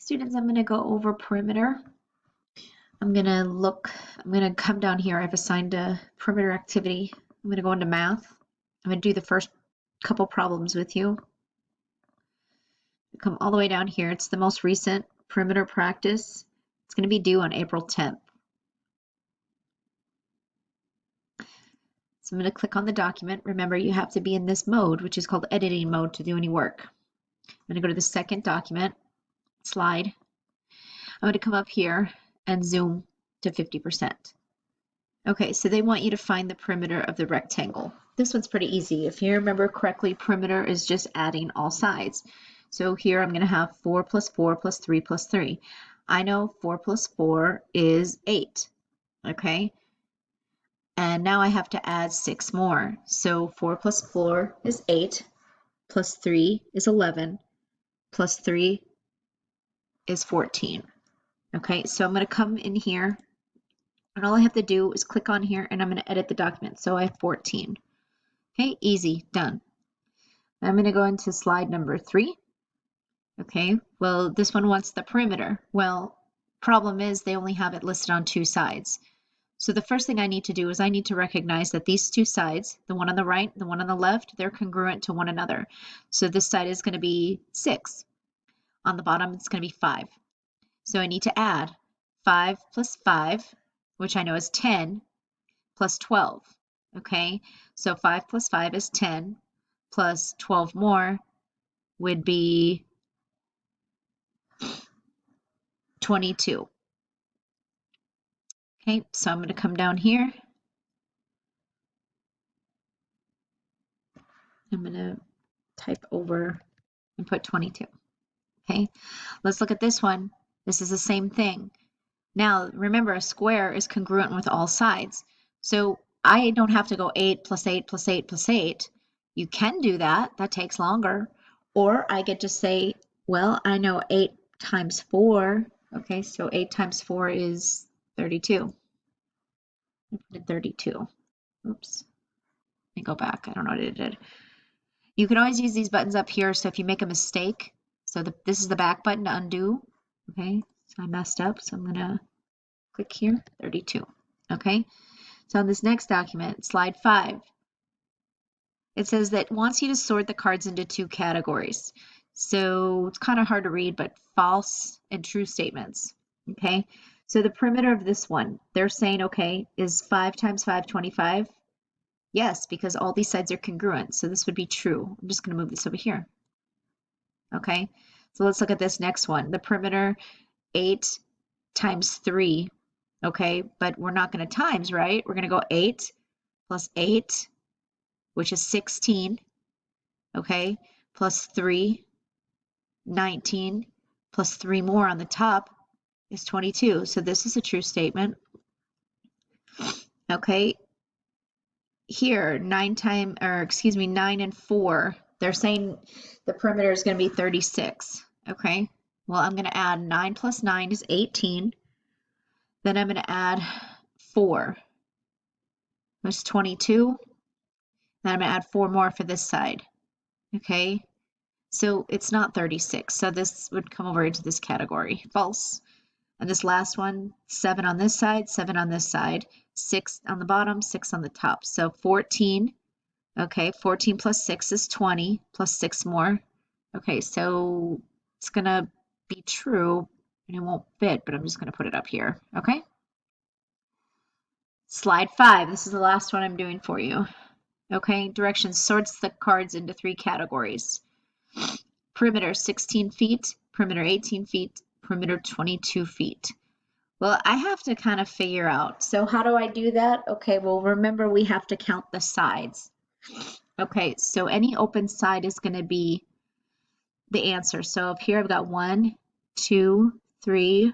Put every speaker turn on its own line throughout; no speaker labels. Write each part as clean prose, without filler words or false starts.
Students, I'm going to go over perimeter. I'm going to come down here. I've assigned a perimeter activity. I'm going to go into math. I'm going to do the first couple problems with you. Come all the way down here. It's the most recent perimeter practice. It's going to be due on April 10th. So I'm going to click on the document. Remember, you have to be in this mode, which is called editing mode, to do any work. I'm going to go to the second document, slide. I'm going to come up here and zoom to 50%. Okay, so they want you to find the perimeter of the rectangle. This one's pretty easy. If you remember correctly, perimeter is just adding all sides. So here I'm going to have 4 plus 4 plus 3 plus 3. I know 4 plus 4 is 8. Okay, and now I have to add 6 more. So 4 plus 4 is 8, plus 3 is 11, plus 3 is 14. Okay, so I'm going to come in here, and all I have to do is click on here, and I'm going to edit the document. So I have 14. Okay, easy, done. I'm going to go into slide number 3. Okay, well, this one wants the perimeter. Well, problem is they only have it listed on 2 sides. So the first thing I need to do is I need to recognize that these 2 sides, the one on the right, the one on the left, they're congruent to one another. So this side is going to be 6. On the bottom, it's going to be 5. So I need to add 5 plus 5, which I know is 10, plus 12. Okay, so 5 plus 5 is 10, plus 12 more would be 22. Okay, so I'm going to come down here. I'm going to type over and put 22. Okay, let's look at this one. This is the same thing. Now, remember, a square is congruent with all sides. So I don't have to go 8 plus 8 plus 8 plus 8. You can do that. That takes longer. Or I get to say, well, I know 8 times 4. Okay, so 8 times 4 is 32. I did 32. Oops. Let me go back. I don't know what it did. You can always use these buttons up here. So if you make a mistake, so this is the back button to undo. Okay, so I messed up. So I'm going to click here, 32. Okay, so on this next document, slide 5, it says that it wants you to sort the cards into 2 categories. So it's kind of hard to read, but false and true statements. Okay, so the perimeter of this one, they're saying, okay, is 5 times 5 25? Yes, because all these sides are congruent, so this would be true. I'm just going to move this over here. Okay, so let's look at this next one. The perimeter, 8 times 3. Okay, but we're not going to times, right? We're going to go 8 plus 8, which is 16. Okay, plus 3, 19, plus 3 more on the top is 22. So this is a true statement. Okay, here 9 and 4, they're saying the perimeter is going to be 36. Okay, well, I'm going to add 9 plus 9 is 18. Then I'm going to add 4, which is 22. Then I'm going to add 4 more for this side. Okay, so it's not 36. So this would come over into this category, false. And this last one, 7 on this side, 7 on this side, 6 on the bottom, 6 on the top. So 14. Okay, 14 plus 6 is 20, plus 6 more. Okay, so it's going to be true, and it won't fit, but I'm just going to put it up here. Okay. Slide 5. This is the last one I'm doing for you. Okay, directions sorts the cards into 3 categories. Perimeter 16 feet, perimeter 18 feet, perimeter 22 feet. Well, I have to kind of figure out. So how do I do that? Okay, well, remember we have to count the sides. Okay, so any open side is going to be the answer. So up here I've got 1, 2, 3,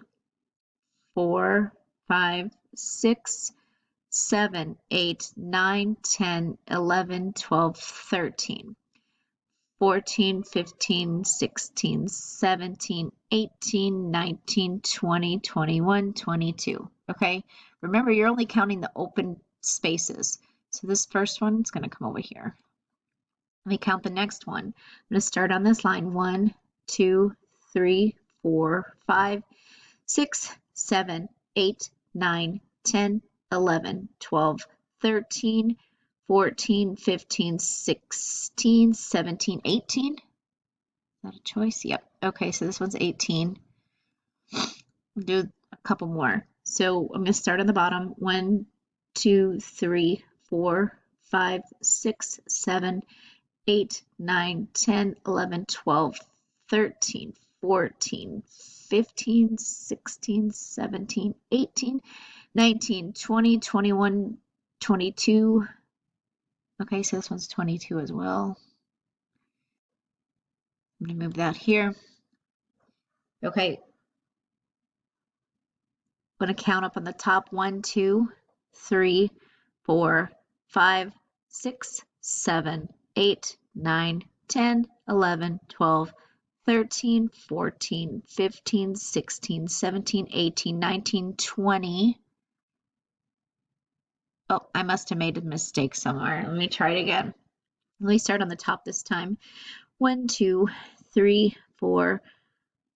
4, 5, 6, 7, 8, 9, 10, 11, 12, 13, 14, 15, 16, 17, 18, 19, 20, 21, 22. Okay, remember you're only counting the open spaces. So this first one is going to come over here. Let me count the next one. I'm going to start on this line. 1, 2, 3, 4, 5, 6, 7, 8, 9, 10, 11, 12, 13, 14, 15, 16, 17, 18. Is that a choice? Yep. Okay, so this one's 18. We'll do a couple more. So I'm going to start on the bottom. 1, 2, 3, 4, 5, 6, 7, 8, 9, 10, 11, 12, 13, 14, 15, 16, 17, 18, 19, 20, 21, 22. Okay, so this one's 22 as well. I'm going to move that here. Okay. I'm going to count up on the top. 1, 2, 3, 4, 5, 6, 7, 8, 9, 10, 11, 12, 13, 14, 15, 16, 17, 18, 19, 20. Oh, I must have made a mistake somewhere. Let me try it again. Let me start on the top this time. 1, 2, 3, 4,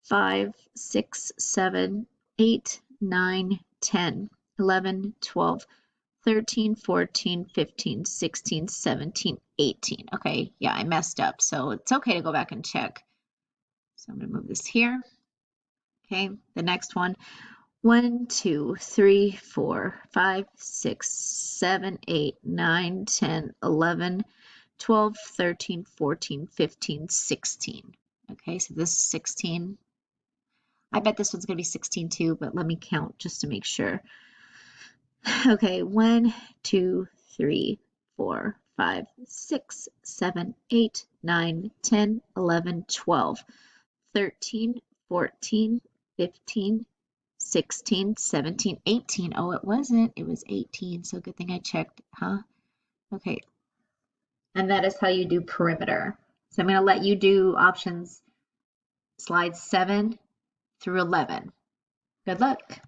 5, 6, 7, 8, 9, 10, 11, 12, 13, 14, 15, 16, 17, 18. Okay, yeah, I messed up, so it's okay to go back and check. So I'm going to move this here. Okay, the next one. 1, 2, 3, 4, 5, 6, 7, 8, 9, 10, 11, 12, 13, 14, 15, 16. Okay, so this is 16. I bet this one's going to be 16 too, but let me count just to make sure. Okay, 1, 2, 3, 4, 5, 6, 7, 8, 9, 10, 11, 12, 13, 14, 15, 16, 17, 18. Oh, it wasn't. It was 18, so good thing I checked, huh? Okay. And that is how you do perimeter. So I'm going to let you do options slides 7 through 11. Good luck.